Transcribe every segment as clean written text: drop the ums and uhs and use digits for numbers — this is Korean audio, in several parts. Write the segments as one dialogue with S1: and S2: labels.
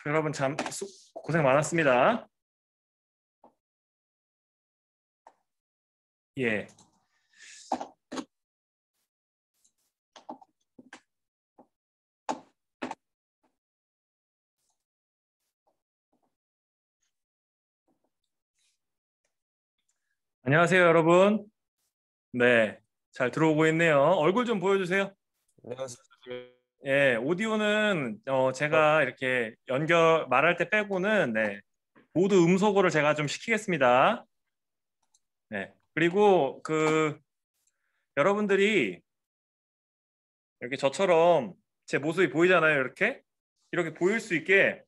S1: 여러분 고생 많았습니다. 예. 안녕하세요, 여러분. 네, 잘 들어오고 있네요. 얼굴 좀 보여주세요.
S2: 안녕하세요.
S1: 예, 오디오는 제가 이렇게 말할 때 빼고는 네, 모두 음소거를 제가 좀 시키겠습니다. 네, 그리고 여러분들이 이렇게 저처럼 제 모습이 보이잖아요. 이렇게 보일 수 있게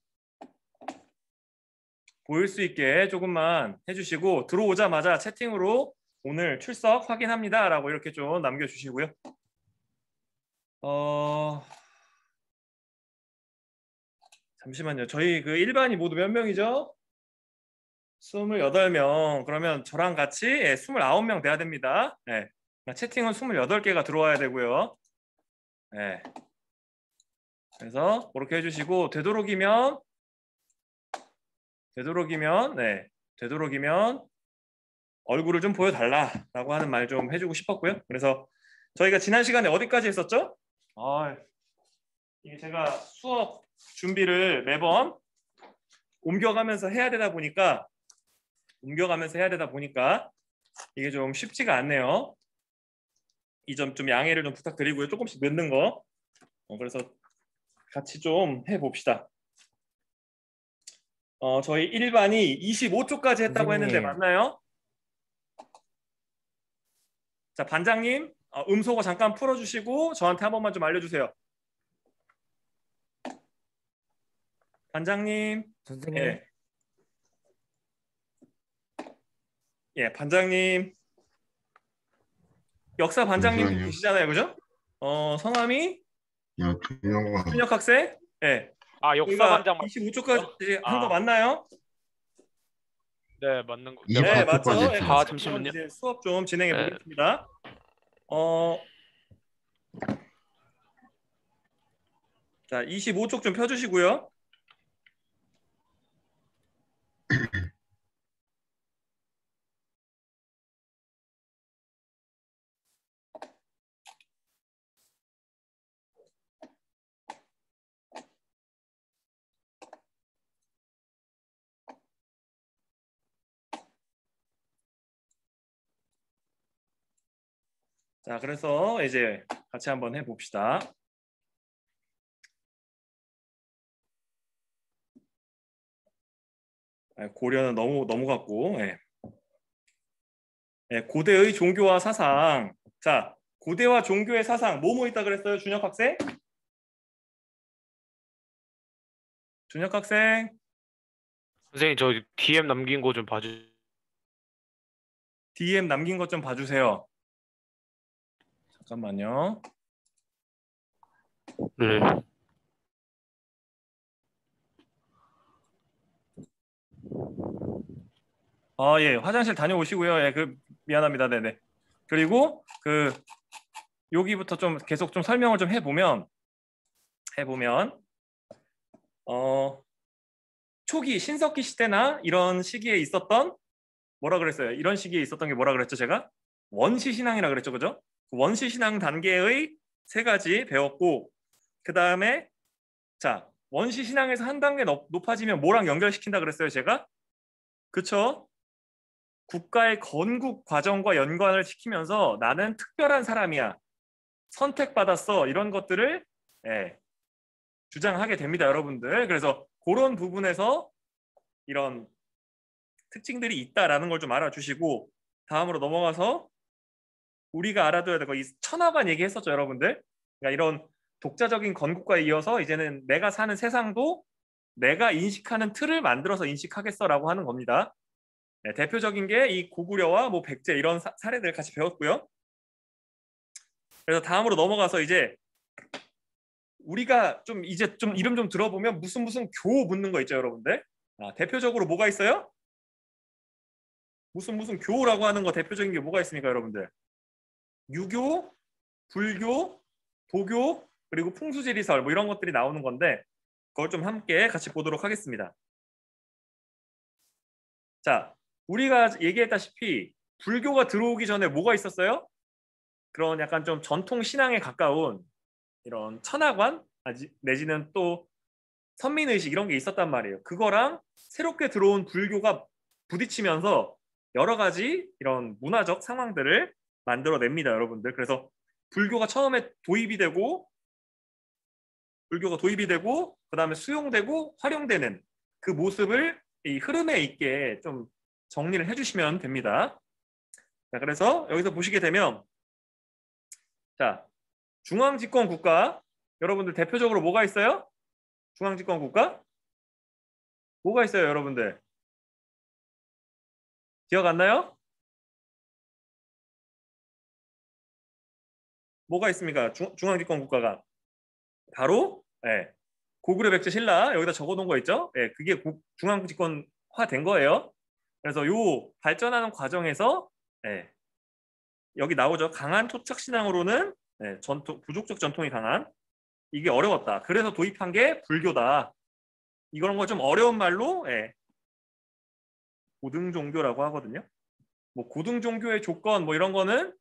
S1: 조금만 해주시고 들어오자마자 채팅으로 오늘 출석 확인합니다 라고 이렇게 좀 남겨주시고요. 잠시만요. 저희 일반이 모두 몇 명이죠? 28명. 그러면 저랑 같이 29명 돼야 됩니다. 네. 채팅은 28개가 들어와야 되고요. 네. 그래서 그렇게 해주시고 되도록이면 얼굴을 좀 보여달라라고 하는 말 좀 해주고 싶었고요. 그래서 저희가 지난 시간에 어디까지 했었죠? 이게 제가 수업 준비를 매번 옮겨가면서 해야 되다 보니까 이게 좀 쉽지가 않네요. 이 점 좀 양해를 좀 부탁드리고요. 조금씩 늦는 거. 그래서 같이 좀 해봅시다. 저희 1반이 25초까지 했다고 했는데 맞나요? 자, 반장님 음소거 잠깐 풀어주시고 저한테 한 번만 좀 알려주세요. 반장님.
S2: 선생님.
S1: 예, 반장님. 역사 반장님 계시잖아요, 그죠? 성함이 준혁 학생. 예.
S3: 역사 반장
S1: 25초까지 한 거 맞나요?
S3: 네, 맞는 거.
S1: 네, 맞죠? 네,
S3: 잠시만요.
S1: 이제 수업 좀 진행해 보겠습니다. 자, 25쪽 좀 펴주시고요. 자, 그래서 이제 같이 한번 해봅시다. 고려는 너무 같고. 고대의 종교와 사상. 자, 고대와 종교의 사상 뭐뭐 있다 그랬어요, 준혁 학생? 준혁 학생.
S3: 선생님, 저 DM 남긴 거 좀 봐주.
S1: DM 남긴 것 좀 봐주세요. 잠깐만요.
S3: 네.
S1: 예, 화장실 다녀오시고요. 예, 미안합니다. 네네. 그리고 여기부터 좀 계속 좀 설명을 좀 해보면 초기 신석기 시대나 이런 시기에 있었던 뭐라 그랬어요? 이런 시기에 있었던 게 뭐라 그랬죠? 제가 원시 신앙이라 그랬죠, 그죠? 원시 신앙 단계의 3가지 배웠고 그 다음에 자 원시 신앙에서 한 단계 높아지면 뭐랑 연결시킨다 그랬어요, 제가? 그쵸? 국가의 건국 과정과 연관을 시키면서 나는 특별한 사람이야, 선택받았어, 이런 것들을 주장하게 됩니다, 여러분들. 그래서 그런 부분에서 이런 특징들이 있다라는 걸 좀 알아주시고 다음으로 넘어가서 우리가 알아둬야 될 거, 이 천하관 얘기했었죠, 여러분들. 그러니까 이런 독자적인 건국과에 이어서 이제는 내가 사는 세상도 내가 인식하는 틀을 만들어서 인식하겠어라고 하는 겁니다. 대표적인 게 이 고구려와 뭐 백제 이런 사례들 같이 배웠고요. 그래서 다음으로 넘어가서 이제 우리가 이제 이름 좀 들어보면 무슨 교 묻는 거 있죠, 여러분들. 대표적으로 뭐가 있어요? 무슨 교라고 하는 거 대표적인 게 뭐가 있습니까, 여러분들? 유교, 불교, 도교, 그리고 풍수지리설 뭐 이런 것들이 나오는 건데 그걸 좀 함께 같이 보도록 하겠습니다. 자, 우리가 얘기했다시피 불교가 들어오기 전에 뭐가 있었어요? 그런 약간 좀 전통 신앙에 가까운 이런 천하관 내지는 또 선민의식 이런 게 있었단 말이에요. 그거랑 새롭게 들어온 불교가 부딪히면서 여러 가지 이런 문화적 상황들을 만들어냅니다, 여러분들. 그래서 불교가 처음에 도입이 되고 그다음에 수용되고 활용되는 그 모습을 이 흐름에 있게 좀 정리를 해주시면 됩니다. 자, 그래서 여기서 보시게 되면 자, 중앙집권 국가 여러분들 대표적으로 뭐가 있어요? 중앙집권 국가? 뭐가 있어요, 여러분들? 기억 안 나요? 뭐가 있습니까? 중앙집권 국가가 바로 고구려 백제 신라 여기다 적어놓은 거 있죠? 그게 중앙집권화 된 거예요. 그래서 요 발전하는 과정에서 여기 나오죠. 강한 토착 신앙으로는 부족적 전통이 강한 이게 어려웠다. 그래서 도입한 게 불교다. 이런 거 좀 어려운 말로 고등 종교라고 하거든요. 뭐 고등 종교의 조건 뭐 이런 거는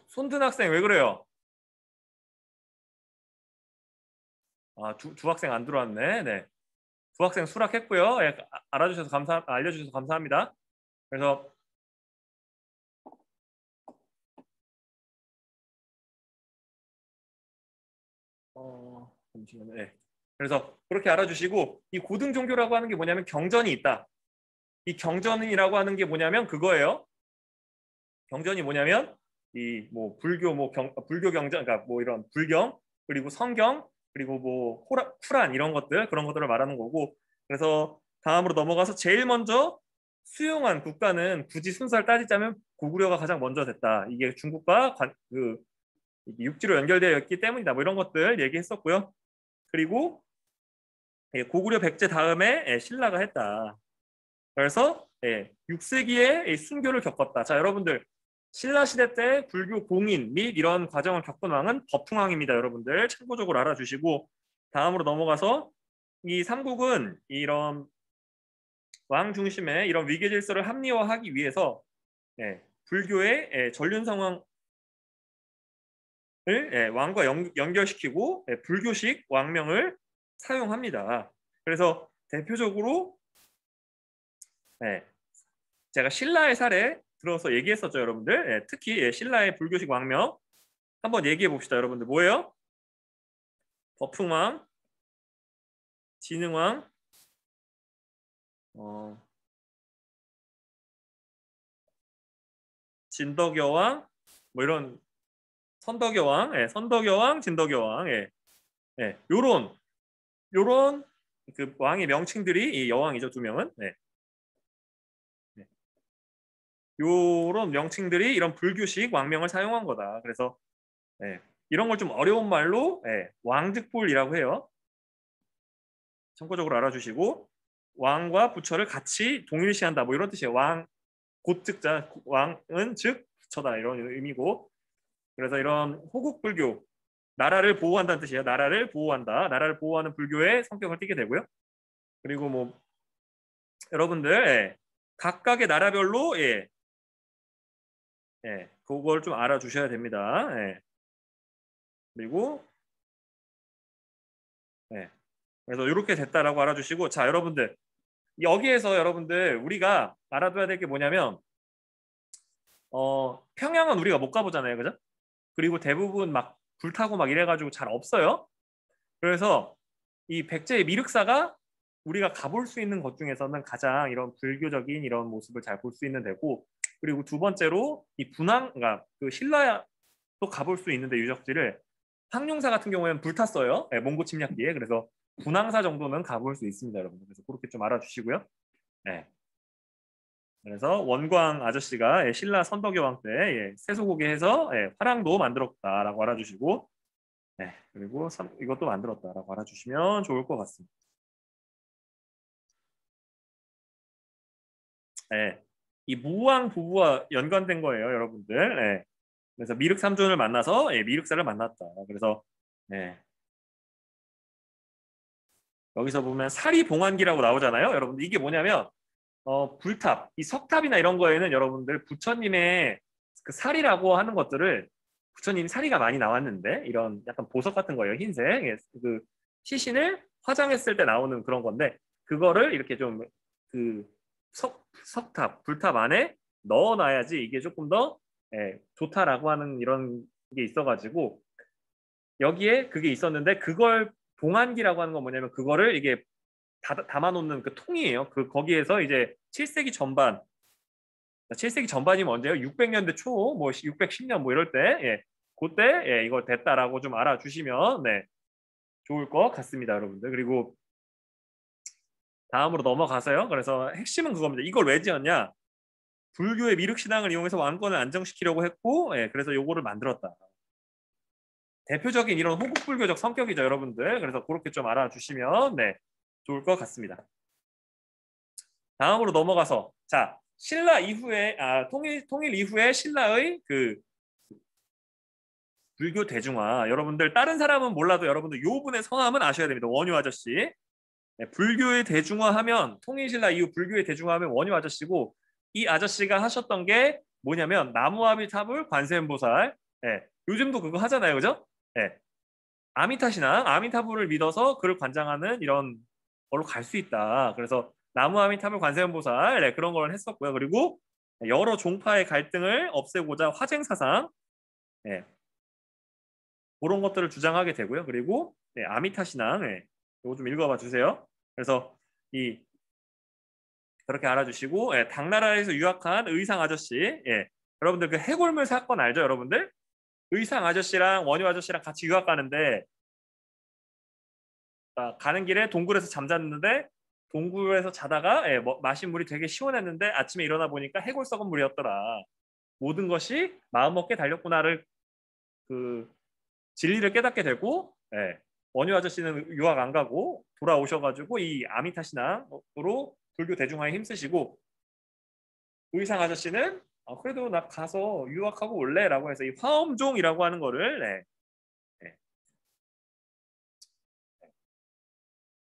S1: 손든 학생 왜 그래요? 아, 두 학생 안 들어왔네. 네. 두 학생 수락했고요. 알려주셔서 감사합니다. 그래서 잠시만요. 네. 그래서 그렇게 알아주시고 이 고등 종교라고 하는 게 뭐냐면 경전이 있다. 이 경전이라고 하는 게 뭐냐면 그거예요. 경전이 뭐냐면 이 뭐 불교 불교 경전 그러니까 뭐 이런 불경 그리고 성경 그리고 뭐 쿠란 이런 것들 그런 것들을 말하는 거고 그래서 다음으로 넘어가서 제일 먼저 수용한 국가는 굳이 순서를 따지자면 고구려가 가장 먼저 됐다. 이게 중국과 육지로 연결되어 있기 때문이다. 뭐 이런 것들 얘기했었고요. 그리고 고구려 백제 다음에 신라가 했다. 그래서 6세기에 순교를 겪었다. 자, 여러분들 신라 시대 때 불교 공인 및 이런 과정을 겪은 왕은 법흥왕입니다. 여러분들 참고적으로 알아주시고 다음으로 넘어가서 이 삼국은 이런 왕 중심의 이런 위계 질서를 합리화하기 위해서 불교의 전륜 상황을 왕과 연결시키고 불교식 왕명을 사용합니다. 그래서 대표적으로 제가 신라의 사례 들어서 얘기했었죠, 여러분들. 특히 신라의 불교식 왕명 한번 얘기해 봅시다, 여러분들. 뭐예요? 법흥왕, 진흥왕, 진덕여왕, 뭐 이런 선덕여왕, 진덕여왕, 요런 그 왕의 명칭들이 이 여왕이죠, 두 명은. 요런 명칭들이 이런 불교식 왕명을 사용한 거다. 그래서 이런 걸 좀 어려운 말로 왕즉불이라고 해요. 참고적으로 알아주시고 왕과 부처를 같이 동일시한다. 뭐 이런 뜻이에요. 곧즉자 왕은 즉 부처다 이런 의미고 그래서 이런 호국불교 나라를 보호한다는 뜻이에요. 나라를 보호한다. 나라를 보호하는 불교의 성격을 띠게 되고요. 그리고 뭐 여러분들 각각의 나라별로 그걸 좀 알아주셔야 됩니다. 그리고 그래서 이렇게 됐다라고 알아주시고 자 여러분들 여기에서 여러분들 우리가 알아둬야 될 게 뭐냐면 평양은 우리가 못 가보잖아요, 그죠? 그리고 대부분 막 불타고 막 이래가지고 잘 없어요. 그래서 이 백제의 미륵사가 우리가 가볼 수 있는 것 중에서는 가장 이런 불교적인 이런 모습을 잘 볼 수 있는 데고 그리고 두 번째로 이 그러니까 그 신라도 가볼 수 있는데 유적지를 황룡사 같은 경우에는 불탔어요. 몽고 침략기에. 그래서 분황사 정도는 가볼 수 있습니다, 여러분. 그래서 그렇게 좀 알아주시고요. 네. 그래서 원광 아저씨가 신라 선덕여왕 때 세소고개 해서 화랑도 만들었다라고 알아주시고 그리고 이것도 만들었다라고 알아주시면 좋을 것 같습니다. 예, 이 무왕 부부와 연관된 거예요, 여러분들. 예. 그래서 미륵 삼존을 만나서 예, 미륵사를 만났다. 그래서 예, 여기서 보면 사리봉안기라고 나오잖아요, 여러분들. 이게 뭐냐면 불탑, 이 석탑이나 이런 거에는 여러분들 부처님의 그 살이라고 하는 것들을 부처님 살이가 많이 나왔는데 이런 약간 보석 같은 거예요, 흰색. 예, 그 시신을 화장했을 때 나오는 그런 건데 그거를 이렇게 좀 그 석탑, 불탑 안에 넣어놔야지 이게 조금 더 예, 좋다라고 하는 이런 게 있어가지고 여기에 그게 있었는데 그걸 봉안기라고 하는 건 뭐냐면 그거를 이게 담아놓는 그 통이에요. 그 거기에서 이제 7세기 전반, 7세기 전반이면 언제요? 600년대 초, 뭐 610년 뭐 이럴 때, 예, 그때 예, 이거 됐다라고 좀 알아주시면 네, 좋을 것 같습니다, 여러분들. 그리고 다음으로 넘어가서요. 그래서 핵심은 그겁니다. 이걸 왜 지었냐? 불교의 미륵신앙을 이용해서 왕권을 안정시키려고 했고, 예, 그래서 요거를 만들었다. 대표적인 이런 호국불교적 성격이죠, 여러분들. 그래서 그렇게 좀 알아주시면 네, 좋을 것 같습니다. 다음으로 넘어가서 자 신라 이후에 통일 이후에 신라의 그 불교 대중화 여러분들 다른 사람은 몰라도 여러분들 요 분의 성함은 아셔야 됩니다. 원효 아저씨. 네, 불교의 대중화하면 통일신라 이후 불교의 대중화하면 원효 아저씨고 이 아저씨가 하셨던 게 뭐냐면 나무아미타불 관세음보살. 네, 요즘도 그거 하잖아요, 그죠? 네, 아미타신앙 아미타불을 믿어서 그를 관장하는 이런 걸로 갈 수 있다. 그래서 나무아미타불 관세음보살 네, 그런 걸 했었고요. 그리고 여러 종파의 갈등을 없애고자 화쟁사상 네, 그런 것들을 주장하게 되고요. 그리고 네, 아미타신앙 네, 이거 좀 읽어봐 주세요. 그래서 이 그렇게 알아주시고 예, 당나라에서 유학한 의상 아저씨 예, 여러분들 그 해골물 사건 알죠, 여러분들? 의상 아저씨랑 원효 아저씨랑 같이 유학 가는데 가는 길에 동굴에서 잠잤는데 동굴에서 자다가 예, 마신 물이 되게 시원했는데 아침에 일어나 보니까 해골 썩은 물이었더라. 모든 것이 마음먹게 달렸구나를 그 진리를 깨닫게 되고 예, 원효 아저씨는 유학 안 가고 돌아오셔가지고 이 아미타신앙으로 불교 대중화에 힘쓰시고 의상 아저씨는 그래도 나 가서 유학하고 올래라고 해서 이 화엄종이라고 하는 거를 네, 네,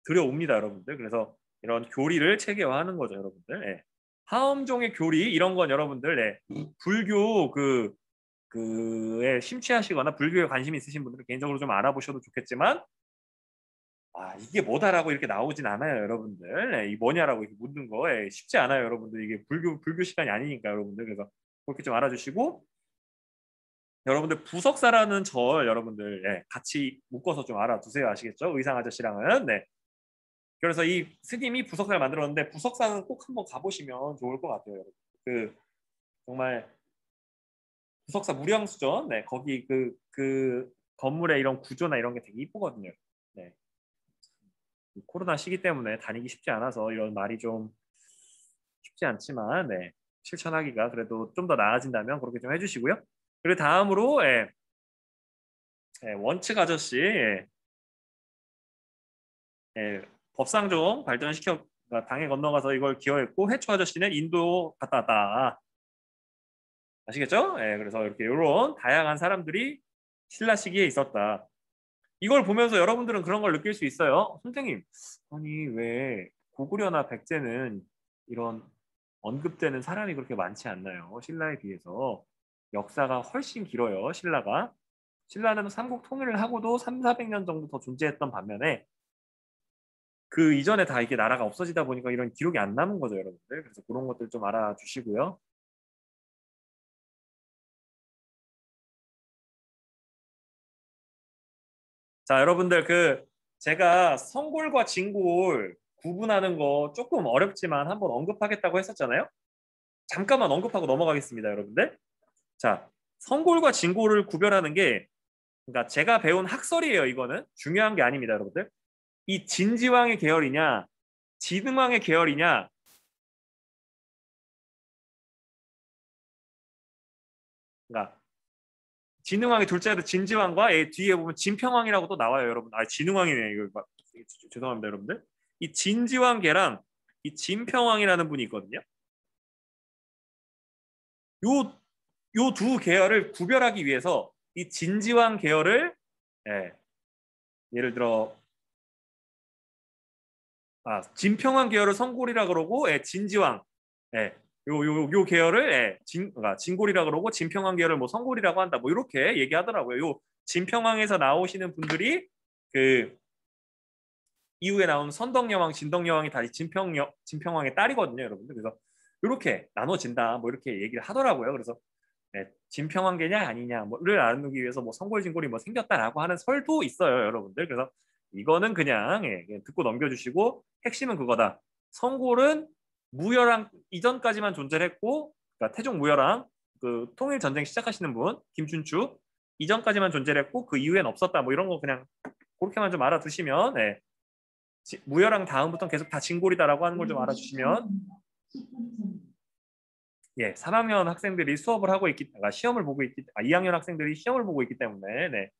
S1: 들여옵니다, 여러분들. 그래서 이런 교리를 체계화하는 거죠, 여러분들. 네. 화엄종의 교리 이런 건 여러분들 네, 불교 그에 심취하시거나 불교에 관심이 있으신 분들은 개인적으로 좀 알아보셔도 좋겠지만 이게 뭐다라고 이렇게 나오진 않아요, 여러분들. 네, 이 뭐냐라고 이렇게 묻는 거 쉽지 않아요, 여러분들. 이게 불교 시간이 아니니까 여러분들. 그래서 그렇게 좀 알아주시고 여러분들 부석사라는 절 여러분들 같이 묶어서 좀 알아두세요. 아시겠죠? 의상 아저씨랑은 네. 그래서 이 스님이 부석사를 만들었는데 부석사는 꼭 한번 가보시면 좋을 것 같아요, 여러분. 그 정말 부석사 무량수전 네 거기 그 건물의 이런 구조나 이런 게 되게 이쁘거든요. 네. 코로나 시기 때문에 다니기 쉽지 않아서 이런 말이 좀 쉽지 않지만 네. 실천하기가 그래도 좀 더 나아진다면 그렇게 좀 해주시고요. 그리고 다음으로 원칙 아저씨 법상종 발전시켜 당에 건너가서 이걸 기여했고 해초 아저씨는 인도 갔다 왔다. 아시겠죠? 그래서 이렇게 이런 다양한 사람들이 신라 시기에 있었다. 이걸 보면서 여러분들은 그런 걸 느낄 수 있어요. 선생님, 아니 왜 고구려나 백제는 이런 언급되는 사람이 그렇게 많지 않나요? 신라에 비해서 역사가 훨씬 길어요. 신라는 삼국 통일을 하고도 3, 400년 정도 더 존재했던 반면에 그 이전에 다 이게 나라가 없어지다 보니까 이런 기록이 안 남은 거죠, 여러분들. 그래서 그런 것들 좀 알아주시고요. 자, 여러분들 제가 성골과 진골 구분하는 거 조금 어렵지만 한번 언급하겠다고 했었잖아요. 잠깐만 언급하고 넘어가겠습니다, 여러분들. 자, 성골과 진골을 구별하는 게 그러니까 제가 배운 학설이에요, 이거는. 중요한 게 아닙니다, 여러분들. 이 진지왕의 계열이냐, 진흥왕의 계열이냐, 그러니까 진흥왕의 둘째도 진지왕과 뒤에 보면 진평왕이라고 또 나와요, 여러분. 진흥왕이네, 이거 죄송합니다, 여러분들. 이 진지왕계랑 이 진평왕이라는 분이 있거든요. 요 두 계열을 구별하기 위해서 이 진지왕 계열을 예를 들어 진평왕 계열을 성골이라 그러고 진지왕 요 계열을 그러니까 진골이라 그러고 진평왕 계열을 뭐 성골이라고 한다. 뭐 이렇게 얘기하더라고요. 요 진평왕에서 나오시는 분들이 그 이후에 나온 선덕여왕, 진덕여왕이 다 진평왕의 딸이거든요, 여러분들. 그래서 이렇게 나눠진다. 뭐 이렇게 얘기를 하더라고요. 그래서 진평왕계냐 아니냐 뭐를 나누기 위해서 뭐 성골진골이 뭐 생겼다라고 하는 설도 있어요, 여러분들. 그래서 이거는 그냥 듣고 넘겨주시고 핵심은 그거다. 성골은 무열왕 이전까지만 존재했고, 그러니까 태종 무열왕 그 통일 전쟁 시작하시는 분 김춘추 이전까지만 존재했고 그 이후엔 없었다. 뭐 이런 거 그냥 그렇게만 좀 알아두시면 무열왕 다음부터는 계속 다 진골이다라고 하는 걸 좀 알아주시면 3학년 학생들이 수업을 하고 시험을 보고 2학년 학생들이 시험을 보고 있기 때문에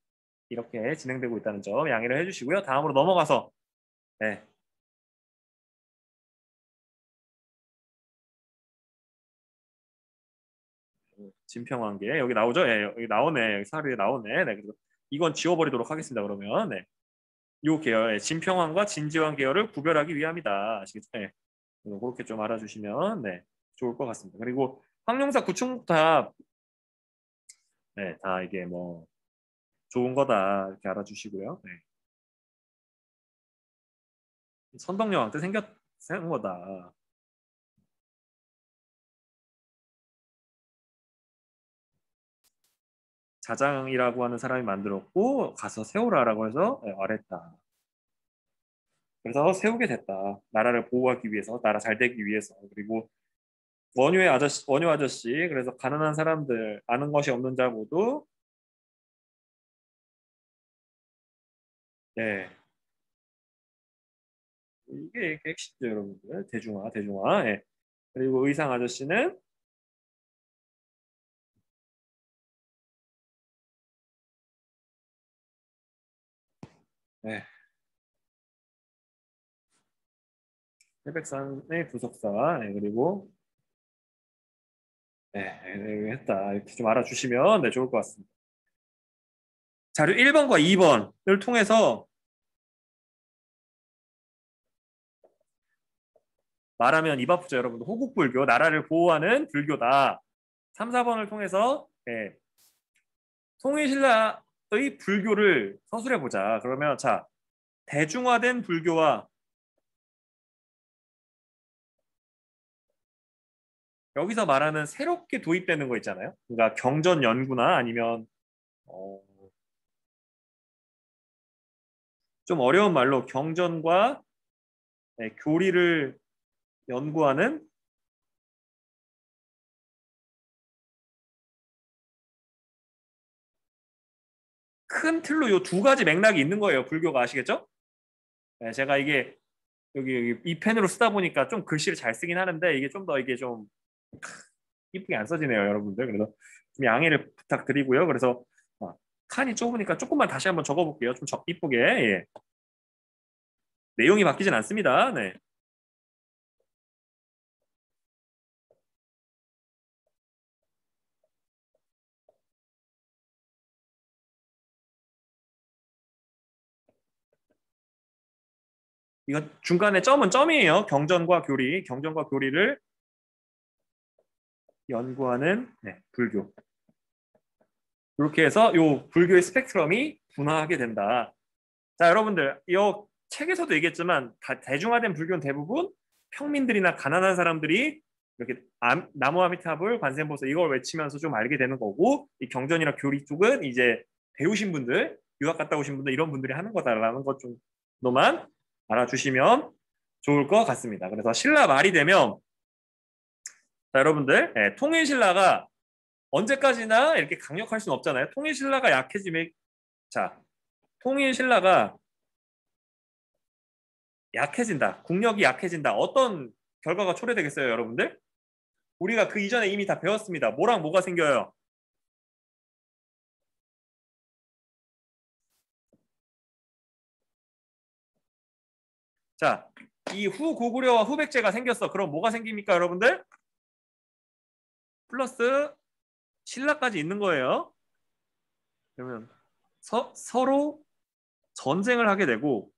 S1: 이렇게 진행되고 있다는 점 양해를 해주시고요. 다음으로 넘어가서 진평관계 여기 나오죠? 여기 나오네. 여기 사료에 나오네. 그래서 이건 지워버리도록 하겠습니다. 그러면 요 계열 진평왕과 진지왕 계열을 구별하기 위함이다. 아시겠죠? 그렇게 좀 알아주시면 좋을 것 같습니다. 그리고 황룡사 구충탑 다 이게 뭐 좋은 거다 이렇게 알아주시고요. 선덕여왕 때 생긴 거다. 자장이라고 하는 사람이 만들었고 가서 세우라라고 해서 말했다. 그래서 세우게 됐다. 나라를 보호하기 위해서, 나라 잘 되기 위해서. 그리고 원효 아저씨, 그래서 가난한 사람들, 아는 것이 없는 자 모두 이게 핵심이죠, 여러분들. 대중화. 그리고 의상 아저씨는 태백산의 부석사, 그리고 했다. 이렇게 좀 알아주시면 좋을 것 같습니다. 자료 1번과 2번을 통해서 말하면 입 아프죠, 여러분들. 호국불교, 나라를 보호하는 불교다. 3, 4번을 통해서 통일신라의 불교를 서술해 보자. 그러면 자, 대중화된 불교와 여기서 말하는 새롭게 도입되는 거 있잖아요. 그러니까 경전 연구나 아니면 좀 어려운 말로 경전과 교리를 연구하는 큰 틀로 이 두 가지 맥락이 있는 거예요. 불교가 아시겠죠? 제가 이게 여기 이 펜으로 쓰다 보니까 좀 글씨를 잘 쓰긴 하는데 이게 좀 더 이게 좀 이쁘게 안 써지네요, 여러분들. 그래서 좀 양해를 부탁드리고요. 그래서 칸이 좁으니까 조금만 다시 한번 적어볼게요. 좀 이쁘게. 내용이 바뀌진 않습니다. 이거 중간에 점은 점이에요. 경전과 교리를 연구하는 불교. 이렇게 해서 요 불교의 스펙트럼이 분화하게 된다. 자, 여러분들, 이 책에서도 얘기했지만 대중화된 불교는 대부분 평민들이나 가난한 사람들이 이렇게 나무 아미타불, 관세음보살 이걸 외치면서 좀 알게 되는 거고, 이 경전이나 교리 쪽은 이제 배우신 분들, 유학 갔다 오신 분들 이런 분들이 하는 거다라는 것 정도만 알아주시면 좋을 것 같습니다. 그래서 신라 말이 되면 자, 여러분들 통일신라가 언제까지나 이렇게 강력할 수는 없잖아요. 통일신라가 약해지면 자, 통일신라가 약해진다. 국력이 약해진다. 어떤 결과가 초래되겠어요, 여러분들? 우리가 그 이전에 이미 다 배웠습니다. 뭐랑 뭐가 생겨요? 자, 이 후고구려와 후백제가 생겼어. 그럼 뭐가 생깁니까, 여러분들? 플러스 신라까지 있는 거예요. 그러면 서로 전쟁을 하게 되고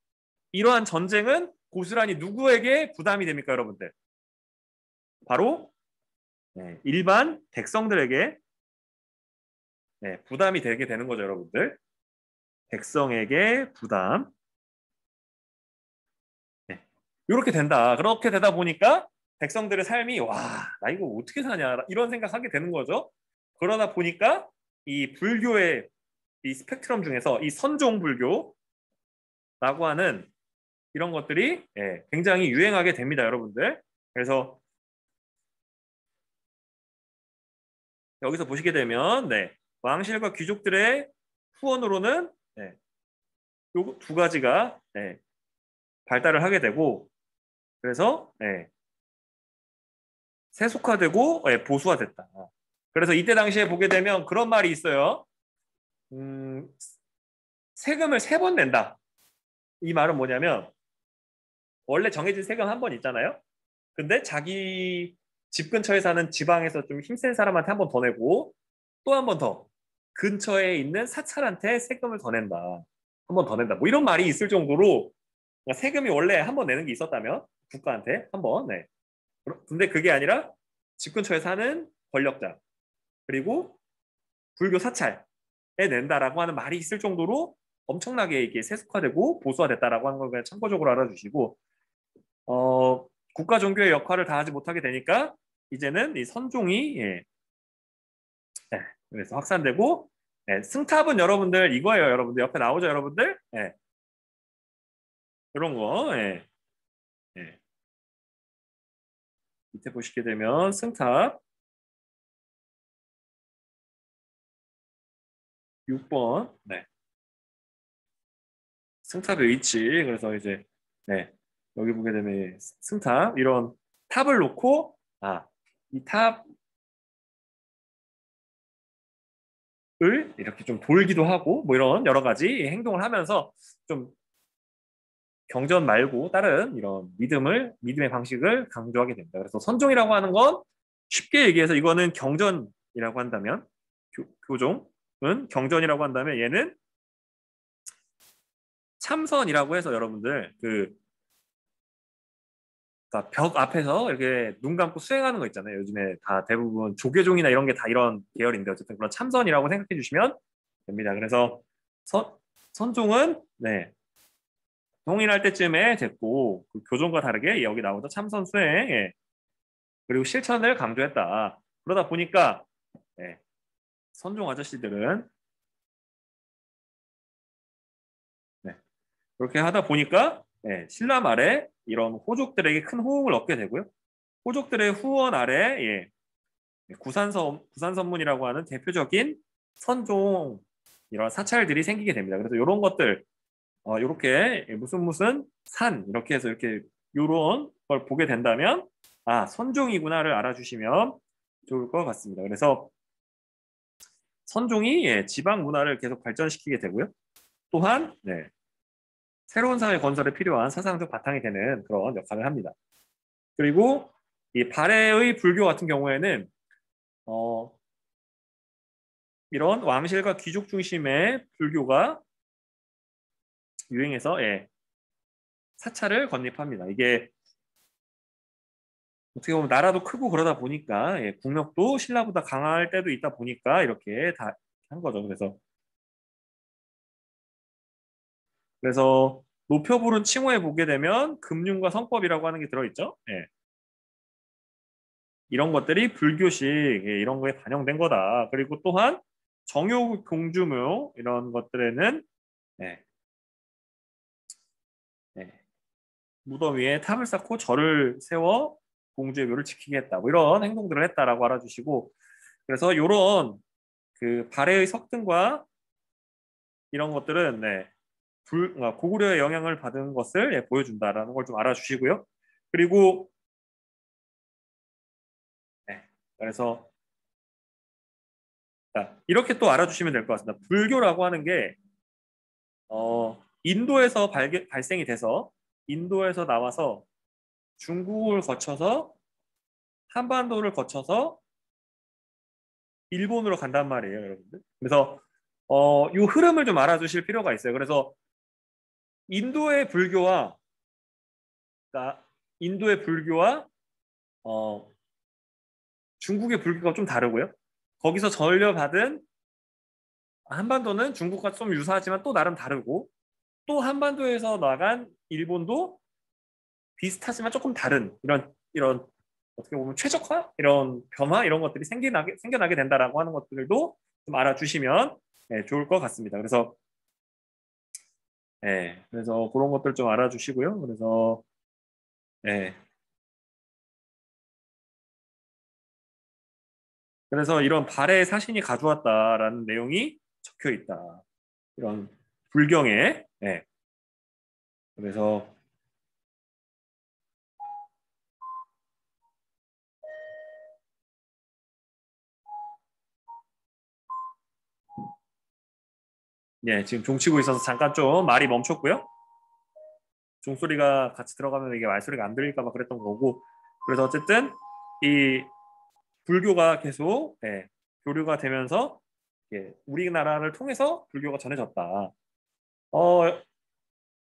S1: 이러한 전쟁은 고스란히 누구에게 부담이 됩니까, 여러분들? 바로 일반 백성들에게 부담이 되게 되는 거죠, 여러분들. 백성에게 부담. 이렇게 된다. 그렇게 되다 보니까 백성들의 삶이 와, 나 이거 어떻게 사냐 이런 생각하게 되는 거죠. 그러다 보니까 이 불교의 이 스펙트럼 중에서 이 선종 불교라고 하는 이런 것들이 굉장히 유행하게 됩니다, 여러분들. 그래서 여기서 보시게 되면 왕실과 귀족들의 후원으로는 요 두 가지가 발달을 하게 되고 그래서 세속화되고 보수화됐다. 그래서 이때 당시에 보게 되면 그런 말이 있어요. 세금을 3번 낸다. 이 말은 뭐냐면 원래 정해진 세금 한 번 있잖아요. 근데 자기 집 근처에 사는 지방에서 좀 힘센 사람한테 한 번 더 내고 또 한 번 더 근처에 있는 사찰한테 세금을 더 낸다. 한 번 더 낸다. 뭐 이런 말이 있을 정도로 세금이 원래 한 번 내는 게 있었다면 국가한테 한 번. 근데 그게 아니라 집 근처에 사는 권력자 그리고 불교 사찰에 낸다라고 하는 말이 있을 정도로 엄청나게 이게 세속화되고 보수화됐다라고 하는 걸 그냥 참고적으로 알아주시고 국가 종교의 역할을 다하지 못하게 되니까 이제는 이 선종이 그래서 확산되고 승탑은 여러분들 이거예요. 여러분들 옆에 나오죠, 여러분들? 이런 거. 밑에 보시게 되면 승탑 6번. 승탑의 위치. 그래서 이제 여기 보게 되면 승탑 이런 탑을 놓고 이 탑을 이렇게 좀 돌기도 하고 뭐 이런 여러 가지 행동을 하면서 좀 경전 말고 다른 이런 믿음의 방식을 강조하게 됩니다. 그래서 선종이라고 하는 건 쉽게 얘기해서 이거는 경전이라고 한다면 교종은 경전이라고 한다면 얘는 참선이라고 해서 여러분들 그러니까 벽 앞에서 이렇게 눈 감고 수행하는 거 있잖아요. 요즘에 다 대부분 조계종이나 이런 게 다 이런 계열인데 어쨌든 그런 참선이라고 생각해 주시면 됩니다. 그래서 선종은 동일할 때쯤에 됐고 그 교종과 다르게 여기 나오죠. 참선 수행 그리고 실천을 강조했다. 그러다 보니까 선종 아저씨들은 그렇게 하다 보니까 신라 말에 이런 호족들에게 큰 호응을 얻게 되고요. 호족들의 후원 아래 구산선문이라고 하는 대표적인 선종 이런 사찰들이 생기게 됩니다. 그래서 이런 것들 이렇게 무슨 산 이렇게 해서 이렇게 이런 걸 보게 된다면 선종이구나를 알아주시면 좋을 것 같습니다. 그래서 선종이 지방 문화를 계속 발전시키게 되고요. 또한 새로운 사회 건설에 필요한 사상적 바탕이 되는 그런 역할을 합니다. 그리고 이 발해의 불교 같은 경우에는 이런 왕실과 귀족 중심의 불교가 유행해서 사찰을 건립합니다. 이게 어떻게 보면 나라도 크고 그러다 보니까 국력도 신라보다 강할 때도 있다 보니까 이렇게 다 한 거죠. 그래서 높여 부른 칭호에 보게 되면 금융과 성법이라고 하는 게 들어있죠. 이런 것들이 불교식 이런 거에 반영된 거다. 그리고 또한 정요 공주묘 이런 것들에는 무덤 위에 탑을 쌓고 절을 세워 공주의 묘를 지키겠다. 뭐 이런 행동들을 했다라고 알아주시고 그래서 이런 그 발해의 석등과 이런 것들은 고구려의 영향을 받은 것을 보여준다라는 걸 좀 알아주시고요. 그리고 그래서 이렇게 또 알아주시면 될 것 같습니다. 불교라고 하는 게 인도에서 발생이 돼서 인도에서 나와서 중국을 거쳐서 한반도를 거쳐서 일본으로 간단 말이에요, 여러분들. 그래서 이 흐름을 좀 알아두실 필요가 있어요. 그래서 인도의 불교와 그러니까 인도의 불교와 어, 중국의 불교가 좀 다르고요. 거기서 전려받은 한반도는 중국과 좀 유사하지만 또 나름 다르고 또 한반도에서 나간 일본도 비슷하지만 조금 다른 이런 어떻게 보면 최적화 이런 변화 이런 것들이 생겨나게 된다라고 하는 것들도 좀 알아주시면 좋을 것 같습니다. 그래서 그런 것들 좀 알아주시고요. 예, 그래서 이런 발해 사신이 가져왔다라는 내용이 적혀 있다. 이런 불경에 그래서 지금 종치고 있어서 잠깐 좀 말이 멈췄고요. 종소리가 같이 들어가면 이게 말소리가 안 들릴까 봐 그랬던 거고 그래서 어쨌든 이 불교가 계속 교류가 되면서 우리나라를 통해서 불교가 전해졌다. 어,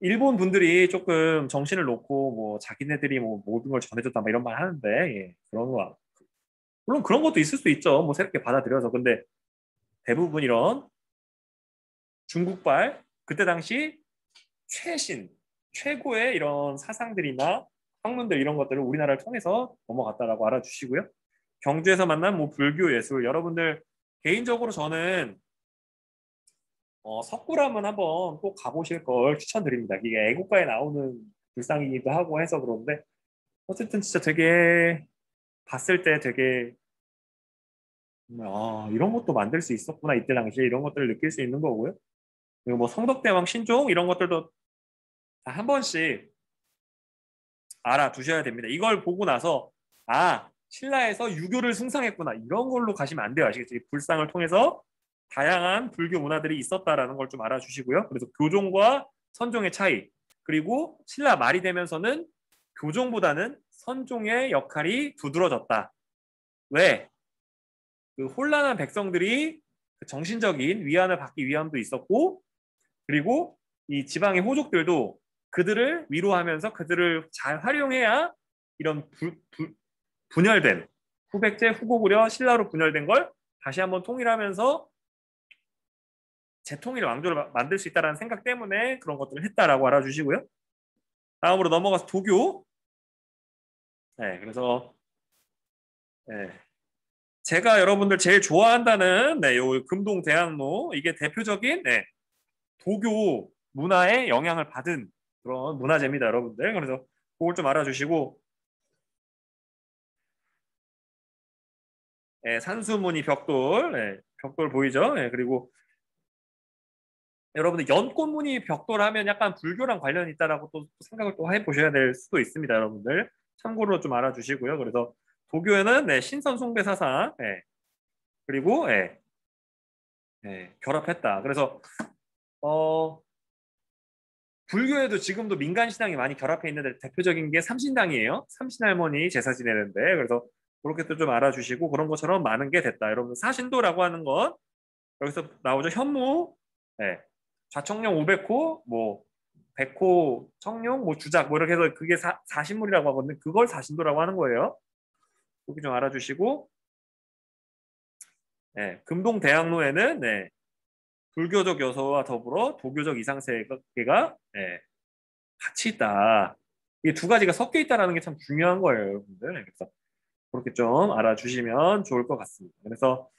S1: 일본 분들이 조금 정신을 놓고 뭐 자기네들이 뭐 모든 걸 전해줬다 막 이런 말 하는데 그런 거 물론 그런 것도 있을 수 있죠. 뭐 새롭게 받아들여서 근데 대부분 이런 중국발 그때 당시 최신 최고의 이런 사상들이나 학문들 이런 것들을 우리나라를 통해서 넘어갔다라고 알아주시고요. 경주에서 만난 뭐 불교 예술 여러분들 개인적으로 저는 석굴암은 한번 꼭 가보실 걸 추천드립니다. 이게 애국가에 나오는 불상이기도 하고 해서 그런데 어쨌든 진짜 되게 봤을 때 되게 이런 것도 만들 수 있었구나 이때 당시에 이런 것들을 느낄 수 있는 거고요. 그리고 뭐 성덕대왕 신종 이런 것들도 다 한 번씩 알아두셔야 됩니다. 이걸 보고 나서 신라에서 유교를 숭상했구나 이런 걸로 가시면 안 돼요. 아시겠죠? 이 불상을 통해서 다양한 불교 문화들이 있었다라는 걸 좀 알아주시고요. 그래서 교종과 선종의 차이 그리고 신라 말이 되면서는 교종보다는 선종의 역할이 두드러졌다. 왜? 그 혼란한 백성들이 그 정신적인 위안을 받기 위함도 있었고 그리고 이 지방의 호족들도 그들을 위로하면서 그들을 잘 활용해야 이런 분열된 후백제 후고구려 신라로 분열된 걸 다시 한번 통일하면서 재통일 왕조를 만들 수 있다는 생각 때문에 그런 것들을 했다라고 알아주시고요. 다음으로 넘어가서 도교. 그래서 네, 제가 여러분들 제일 좋아한다는 요 금동대학로 이게 대표적인 도교 문화에 영향을 받은 그런 문화재입니다, 여러분들. 그래서 그걸 좀 알아주시고 산수무늬 벽돌, 벽돌 보이죠? 그리고 여러분들 연꽃무늬 벽돌 하면 약간 불교랑 관련이 있다라고 또 생각을 또 해보셔야 될 수도 있습니다, 여러분들. 참고로 좀 알아주시고요. 그래서 도교에는 신선 숭배 사상, 그리고 결합했다. 그래서 어, 불교에도 지금도 민간 신앙이 많이 결합해 있는데 대표적인 게 삼신당이에요. 삼신할머니 제사 지내는데 그래서 그렇게 또 좀 알아주시고 그런 것처럼 많은 게 됐다. 여러분 사신도라고 하는 건 여기서 나오죠. 현무, 좌청룡 500호, 뭐 백호, 청룡, 뭐 주작 뭐 이렇게 해서 그게 사신물이라고 하거든요. 그걸 사신도라고 하는 거예요. 그렇게 좀 알아주시고 금동대학로에는 불교적 요소와 더불어 도교적 이상세계가 같이 있다. 이 두 가지가 섞여 있다는 게 참 중요한 거예요, 여러분들. 그래서 그렇게 좀 알아주시면 좋을 것 같습니다. 그래서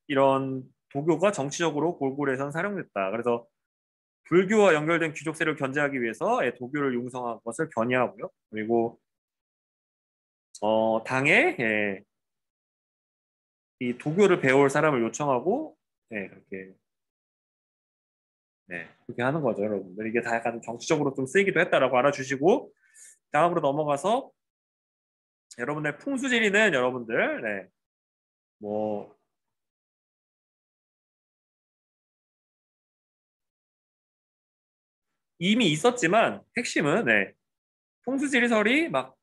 S1: 이런 도교가 정치적으로 골고루해선 사용됐다. 그래서 불교와 연결된 귀족 세력을 견제하기 위해서 도교를 융성한 것을 견의하고요. 그리고 당에 이 도교를 배울 사람을 요청하고 그렇게 하는 거죠, 여러분들. 이게 다 약간 정치적으로 좀 쓰이기도 했다라고 알아주시고 다음으로 넘어가서 여러분들 풍수지리는 여러분들 뭐 이미 있었지만 핵심은 풍수지리설이 막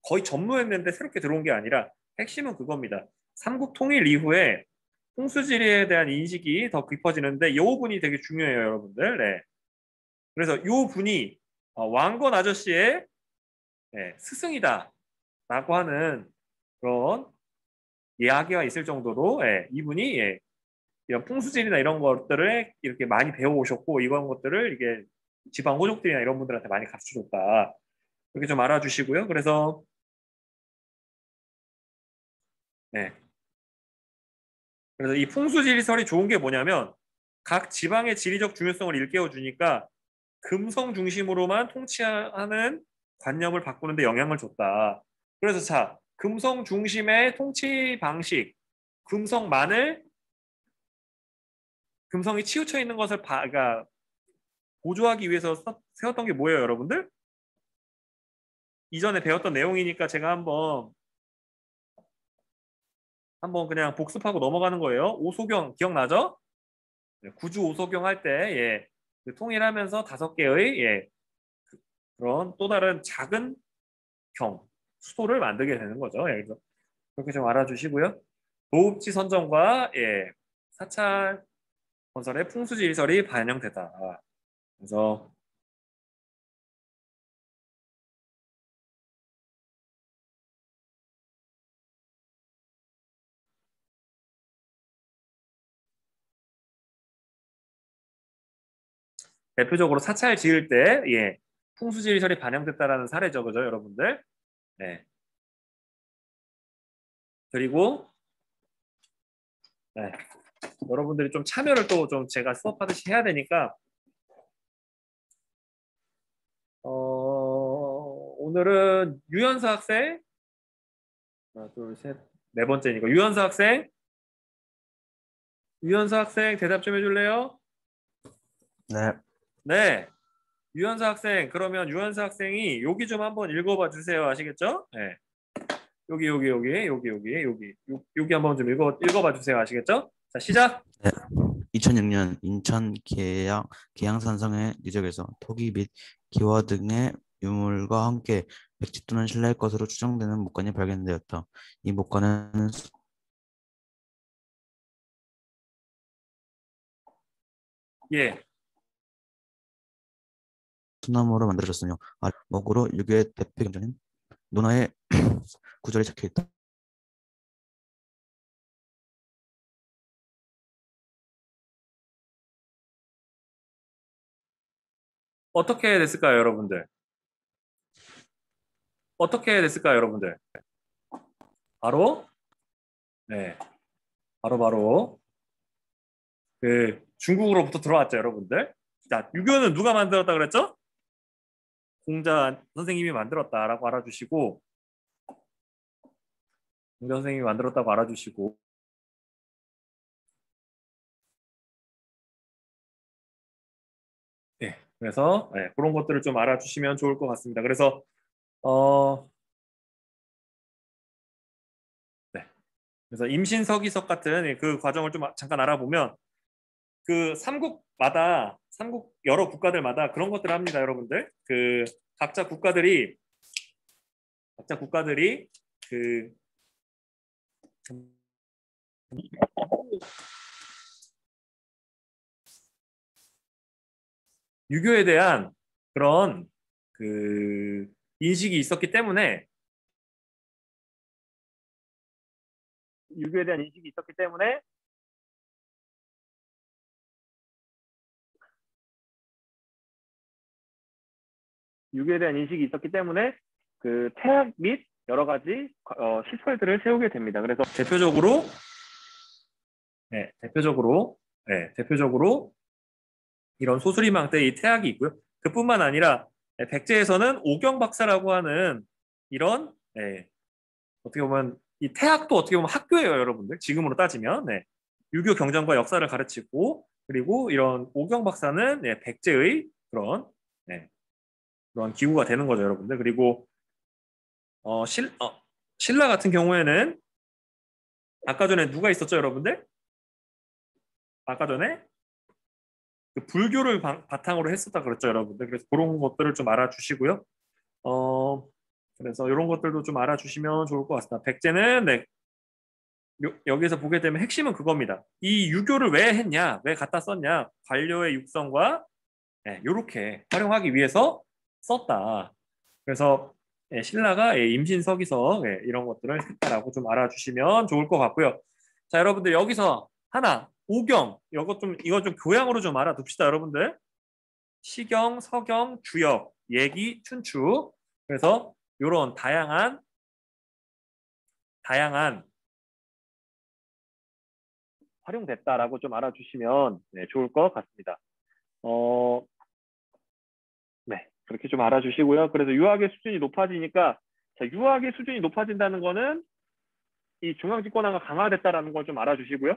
S1: 거의 전무했는데 새롭게 들어온 게 아니라 핵심은 그겁니다. 삼국 통일 이후에 풍수지리에 대한 인식이 더 깊어지는데 이 부분이 되게 중요해요, 여러분들. 네. 그래서 이 분이 왕건 아저씨의 스승이다라고 하는 그런 이야기가 있을 정도로 이분이 이런 풍수지리나 이런 것들을 이렇게 많이 배워오셨고 이런 것들을 이게 지방 호족들이나 이런 분들한테 많이 가르쳐줬다. 이렇게 좀 알아주시고요. 그래서 네. 그래서 이 풍수지리설이 좋은 게 뭐냐면 각 지방의 지리적 중요성을 일깨워 주니까 금성 중심으로만 통치하는 관념을 바꾸는데 영향을 줬다. 그래서 자, 금성 중심의 통치 방식, 금성만을 금성이 치우쳐 있는 것을 그러니까 보조하기 위해서 세웠던 게 뭐예요, 여러분들? 이전에 배웠던 내용이니까 제가 한번 그냥 복습하고 넘어가는 거예요. 오소경 기억나죠? 구주 오소경 할 때 그 통일하면서 5개의 그런 또 다른 작은 경 수도를 만들게 되는 거죠. 그래서 그렇게 좀 알아주시고요. 도읍지 선정과 사찰 건설의 풍수지리설이 반영되다. 그래서 대표적으로 사찰 지을 때 풍수지리설이 반영됐다라는 사례죠, 그죠, 여러분들? 네. 그리고 네. 여러분들이 좀 참여를 또 좀 제가 수업하듯이 해야 되니까 오늘은 유연사 학생 하나, 둘, 셋, 네 번째니까 유연사 학생 대답 좀 해줄래요?
S2: 네.
S1: 네. 유연사 학생 그러면 유연사 학생이 여기 좀 한번 읽어봐 주세요. 아시겠죠? 네. 여기 한번 좀 읽어봐 주세요. 아시겠죠? 자, 시작.
S2: 네. 2006년 인천 계양산성의 유적에서 토기 및 기와 등의 유물과 함께 백지 또는 신라의 것으로 추정되는 목관이 발견되었다. 이 목관은
S1: 예.
S2: 수나무로 만들어졌으며 목으로 유교의 대표 경전인 논화의 구절이 적혀있다.
S1: 어떻게 됐을까요, 여러분들? 어떻게 됐을까요, 여러분들? 바로 네. 바로 그 중국으로부터 들어왔죠, 여러분들. 자, 유교는 누가 만들었다 그랬죠? 공자 선생님이 만들었다라고 알아주시고 공자 선생님이 만들었다고 알아주시고 그래서 그런 것들을 좀 알아주시면 좋을 것 같습니다. 그래서 네. 그래서 임신서기석 같은 그 과정을 좀 잠깐 알아보면 그 삼국 여러 국가들마다 그런 것들을 합니다, 여러분들. 그 각자 국가들이 그 유교에 대한 그런 그 인식이 있었기 때문에 유교에 대한 인식이 있었기 때문에 그 태학 및 여러 가지 시설들을 세우게 됩니다. 그래서 대표적으로 이런 소수리망 때의 태학이 있고요. 그뿐만 아니라 백제에서는 오경박사라고 하는 이런 어떻게 보면 이 태학도 어떻게 보면 학교예요, 여러분들. 지금으로 따지면 유교 경전과 역사를 가르치고 그리고 이런 오경박사는 백제의 그런 기구가 되는 거죠, 여러분들. 그리고 신라 같은 경우에는 아까 전에 누가 있었죠, 여러분들? 아까 전에 그 불교를 바탕으로 했었다 그랬죠, 여러분들. 그래서 그런 것들을 좀 알아주시고요. 그래서 이런 것들도 좀 알아주시면 좋을 것 같습니다. 백제는 네, 여기서 보게 되면 핵심은 그겁니다. 이 유교를 왜 했냐, 왜 갖다 썼냐, 관료의 육성과 이렇게 활용하기 위해서 썼다. 그래서 신라가 임신서기서 이런 것들을 했다라고 좀 알아주시면 좋을 것 같고요. 자, 여러분들 여기서 하나 오경 이거 좀 교양으로 좀 알아둡시다, 여러분들. 시경, 서경, 주역, 예기, 춘추. 그래서 이런 다양한 활용됐다라고 좀 알아주시면 좋을 것 같습니다. 네, 그렇게 좀 알아주시고요. 그래서 유학의 수준이 높아지니까, 자, 유학의 수준이 높아진다는 거는 이 중앙집권화가 강화됐다라는 걸 좀 알아주시고요.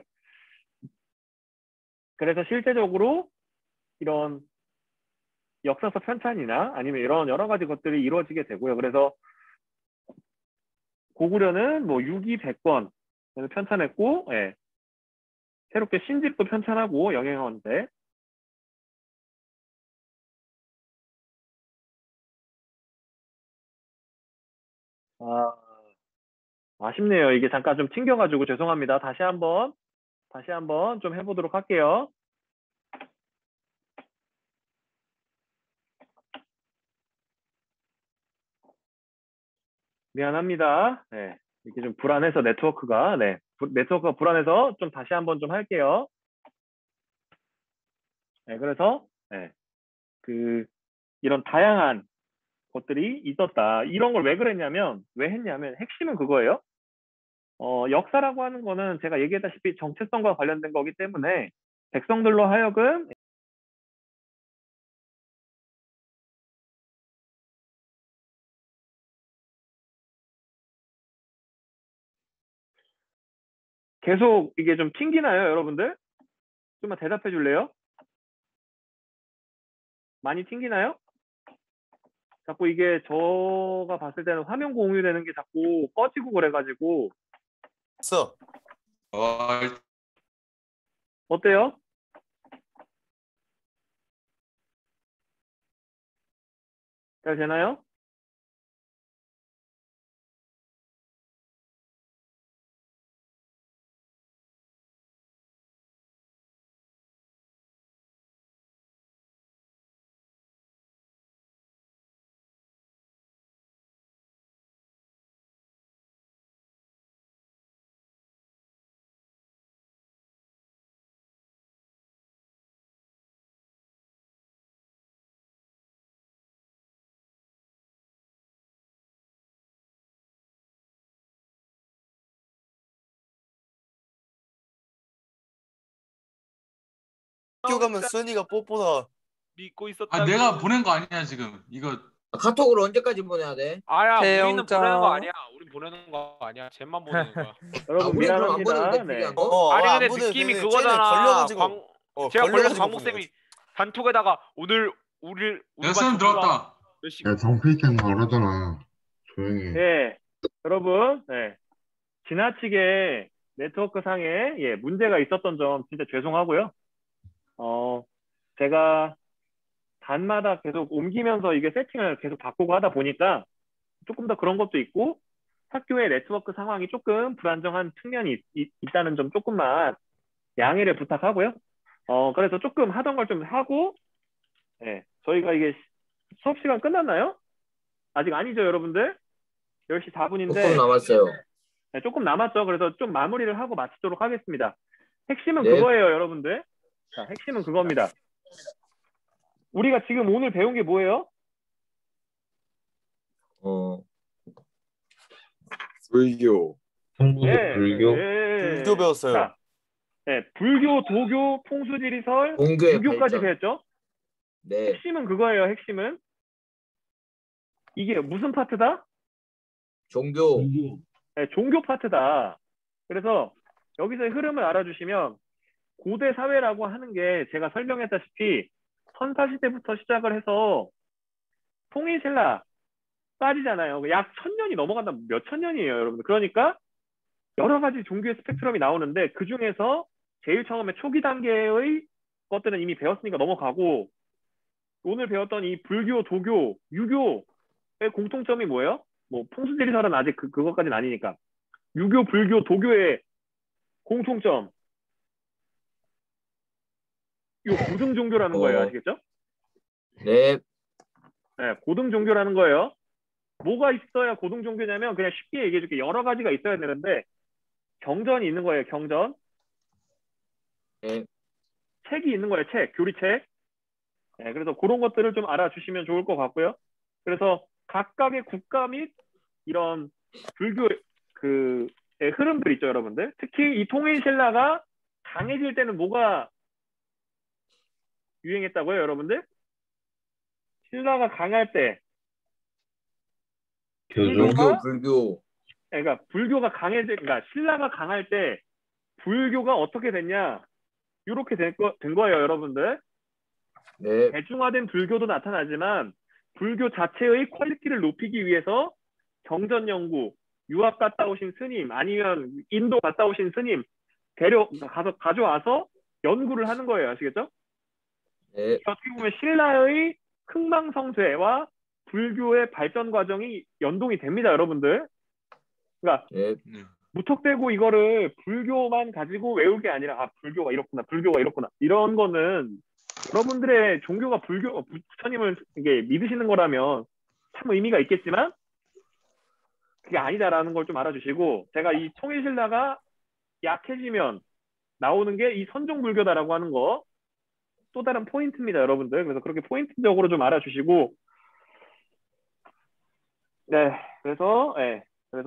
S1: 그래서 실제적으로 이런 역사서 편찬이나 아니면 이런 여러 가지 것들이 이루어지게 되고요. 그래서 고구려는 뭐 유기백권 편찬했고, 새롭게 신집도 편찬하고 영행하는데, 아쉽네요. 이게 잠깐 좀 튕겨가지고 죄송합니다. 다시 한번 좀 해보도록 할게요. 미안합니다. 네, 이렇게 좀 불안해서 네트워크가 불안해서 좀 다시 한번 좀 할게요. 네, 그래서 이런 다양한 것들이 있었다. 이런 걸 왜 했냐면 핵심은 그거예요. 역사라고 하는 거는 제가 얘기했다시피 정체성과 관련된 거기 때문에 백성들로 하여금 계속 이게 좀 튕기나요, 여러분들? 좀만 대답해 줄래요? 많이 튕기나요? 자꾸 이게 제가 봤을 때는 화면 공유되는 게 자꾸 꺼지고 그래가지고. 어때요? 잘 되나요?
S4: 학교 가면 써니가 뽀뽀다.
S3: 믿고
S5: 아
S3: 있었다고.
S5: 내가 보낸 거 아니야 지금 이거.
S6: 카톡으로 언제까지 보내야 돼?
S3: 아야, 우리는
S4: 태영자.
S3: 보내는 거 아니야. 우린 보내는 거 아니야. 쟤만 보내는 거야.
S1: 여러분
S6: 우리 그럼 안
S1: 미안합니다.
S6: 보내도 돼, 필요한 거?
S3: 아니
S4: 안
S3: 근데
S4: 보내도
S3: 느낌이
S4: 돼.
S3: 그거잖아.
S4: 쟤는 걸려가지고.
S3: 제가 걸려서
S4: 걸려가지고
S3: 광복쌤이 단톡에다가 오늘 우리
S5: 야 쌤 들어왔다.
S3: 몇 시?
S7: 야, 정필이는 말하잖아. 조용히 해.
S1: 네, 여러분, 지나치게 네트워크 상에 문제가 있었던 점 진짜 죄송하고요. 제가 단마다 계속 옮기면서 이게 세팅을 계속 바꾸고 하다 보니까 조금 더 그런 것도 있고, 학교의 네트워크 상황이 조금 불안정한 측면이 있다는 점 조금만 양해를 부탁하고요. 그래서 조금 하던 걸 좀 하고, 저희가 이게 수업 시간 끝났나요? 아직 아니죠, 여러분들? 10시 4분인데
S6: 조금 남았어요.
S1: 조금 남았죠. 그래서 좀 마무리를 하고 마치도록 하겠습니다. 핵심은
S6: 네.
S1: 그거예요, 여러분들. 자, 핵심은 그겁니다. 우리가 지금 오늘 배운 게 뭐예요?
S7: 불교. 불교.
S4: 불교 배웠어요.
S1: 자, 불교, 도교, 풍수지리설,
S6: 종교의
S1: 유교까지
S6: 발전.
S1: 배웠죠?
S6: 네.
S1: 핵심은 그거예요, 핵심은. 이게 무슨 파트다?
S6: 종교.
S1: 종교 파트다. 그래서 여기서의 흐름을 알아주시면 고대 사회라고 하는 게 제가 설명했다시피 선사시대부터 시작을 해서 통일신라 까지잖아요. 약 1000년이 넘어간다. 몇 천 년이에요, 여러분들. 그러니까 여러 가지 종교의 스펙트럼이 나오는데 그 중에서 제일 처음에 초기 단계의 것들은 이미 배웠으니까 넘어가고, 오늘 배웠던 이 불교, 도교, 유교 공통점이 뭐예요? 뭐 풍수지리설은 아직 그것까지는 아니니까. 유교, 불교, 도교의 공통점. 요 고등 종교라는 거예요. 아시겠죠?
S6: 네.
S1: 네, 고등 종교라는 거예요. 뭐가 있어야 고등 종교냐면 그냥 쉽게 얘기해 줄게. 여러 가지가 있어야 되는데 경전이 있는 거예요. 경전.
S6: 네.
S1: 책이 있는 거예요. 책, 교리책. 네, 그래서 그런 것들을 좀 알아주시면 좋을 것 같고요. 그래서 각각의 국가 및 이런 불교 그 흐름들 있죠, 여러분들. 특히 이 통일신라가 강해질 때는 뭐가 유행했다고요, 여러분들? 신라가 강할 때
S7: 교종.
S6: 불교.
S1: 그러니까 불교가 그러니까 신라가 강할 때 불교가 어떻게 됐냐? 이렇게 된 거예요, 여러분들.
S6: 네.
S1: 대중화된 불교도 나타나지만 불교 자체의 퀄리티를 높이기 위해서 경전 연구, 유학 갔다 오신 스님 아니면 인도 갔다 오신 스님 가져와서 연구를 하는 거예요. 아시겠죠?
S6: 네.
S1: 어떻게 보면 신라의 흥망성쇠와 불교의 발전 과정이 연동이 됩니다, 여러분들. 그러니까
S6: 네.
S1: 무턱대고 이거를 불교만 가지고 외울 게 아니라 불교가 이렇구나, 불교가 이렇구나 이런 거는 여러분들의 종교가 부처님을 이게 믿으시는 거라면 참 의미가 있겠지만 그게 아니다라는 걸 좀 알아주시고, 제가 이 통일신라가 약해지면 나오는 게 이 선종불교다라고 하는 거 또 다른 포인트입니다, 여러분들. 그래서 그렇게 포인트적으로 좀 알아주시고, 네, 그래서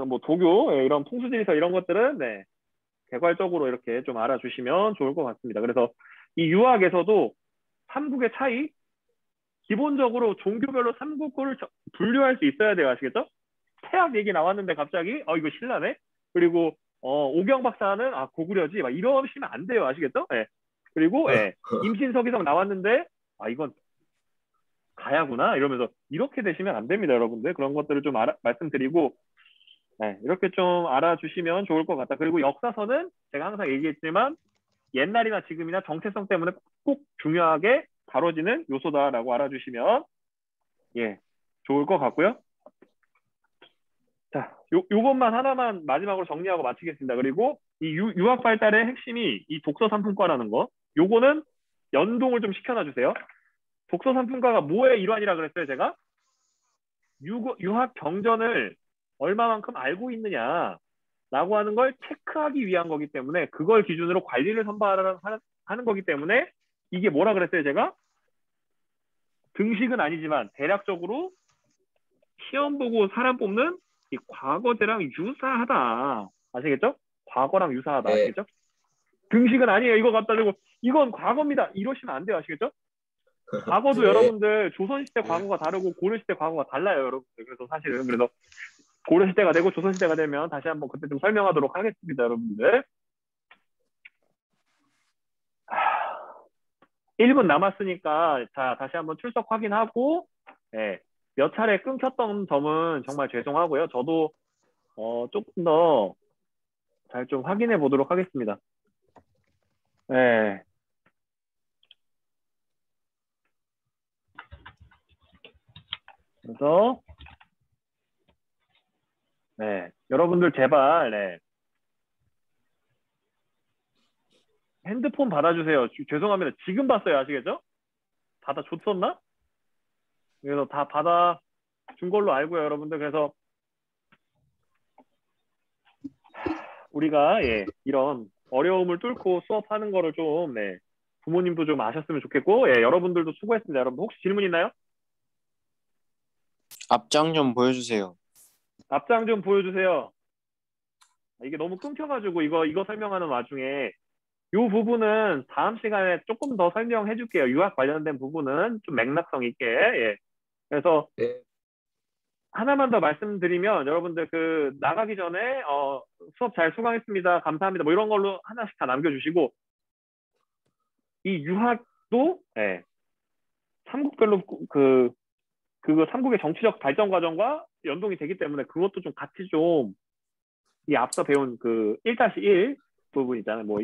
S1: 뭐 도교 이런 풍수지리설 이런 것들은 개괄적으로 이렇게 좀 알아주시면 좋을 것 같습니다. 그래서 이 유학에서도 삼국의 차이, 기본적으로 종교별로 삼국을 분류할 수 있어야 돼요. 아시겠죠? 태학 얘기 나왔는데 갑자기 이거 신라네? 그리고 오경 박사는 고구려지 막 이러시면 안 돼요. 아시겠죠? 그리고 임신서기성 나왔는데 이건 가야구나 이러면서 이렇게 되시면 안 됩니다, 여러분들. 그런 것들을 좀 말씀드리고 이렇게 좀 알아주시면 좋을 것 같다. 그리고 역사서는 제가 항상 얘기했지만 옛날이나 지금이나 정체성 때문에 꼭 중요하게 다뤄지는 요소다라고 알아주시면 좋을 것 같고요. 자, 요것만 하나만 마지막으로 정리하고 마치겠습니다. 그리고 이 유학 발달의 핵심이 이 독서 상품과라는 거. 요거는 연동을 좀 시켜놔 주세요. 독서 상품과가 뭐의 일환이라 그랬어요, 제가? 유학 경전을 얼마만큼 알고 있느냐라고 하는 걸 체크하기 위한 거기 때문에 그걸 기준으로 관리를 선발하는 거기 때문에 이게 뭐라 그랬어요, 제가? 등식은 아니지만 대략적으로 시험 보고 사람 뽑는 이 과거제랑 유사하다. 아시겠죠? 과거랑 유사하다.
S6: 네.
S1: 아시겠죠? 등식은 아니에요. 이거 갖다 대고 이건 과거입니다. 이러시면 안 돼요. 아시겠죠? 과거도
S6: 네.
S1: 여러분들 조선시대 과거가 다르고 고려시대 과거가 달라요, 여러분들. 그래서 사실은 그래서 고려시대가 되고 조선시대가 되면 다시 한번 그때 좀 설명하도록 하겠습니다, 여러분들. 1분 남았으니까 자 다시 한번 출석 확인하고 몇 차례 끊겼던 점은 정말 죄송하고요. 저도 조금 더 잘 좀 확인해 보도록 하겠습니다. 그래서 여러분들 제발 핸드폰 받아주세요. 죄송합니다. 지금 봤어요. 아시겠죠? 받아줬었나? 그래서 다 받아준 걸로 알고요, 여러분들. 그래서 우리가 이런 어려움을 뚫고 수업하는 거를 좀 부모님도 좀 아셨으면 좋겠고 여러분들도 수고했습니다. 여러분 혹시 질문 있나요?
S8: 앞장 좀 보여주세요.
S1: 앞장 좀 보여주세요. 이게 너무 끊겨가지고 이거 설명하는 와중에 이 부분은 다음 시간에 조금 더 설명해 줄게요. 유학 관련된 부분은 좀 맥락성 있게. 그래서 하나만 더 말씀드리면 여러분들 나가기 전에 수업 잘 수강했습니다. 감사합니다. 뭐 이런 걸로 하나씩 다 남겨주시고 이 유학도 삼국별로 그거 삼국의 정치적 발전 과정과 연동이 되기 때문에 그것도 좀 같이 좀 이 앞서 배운 1-1 부분 있잖아요. 뭐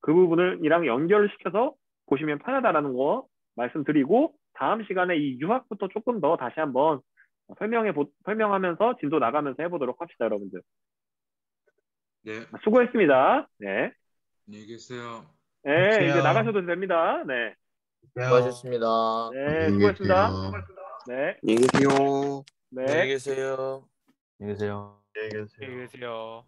S1: 그 부분이랑 연결을 시켜서 보시면 편하다라는 거 말씀드리고 다음 시간에 이 유학부터 조금 더 다시 한번
S9: 설명하면서 진도 나가면서 해보도록 합시다, 여러분들.
S5: 네.
S9: 수고했습니다. 네.
S5: 안녕히 계세요.
S9: 네, 이제 나가셔도 됩니다. 네.
S6: 수고하셨습니다.
S9: 네, 수고했습니다. 네.
S8: 안녕히 계세요.
S9: 네.
S4: 안녕히 계세요.
S2: 안녕히 계세요.
S3: 안녕히 계세요.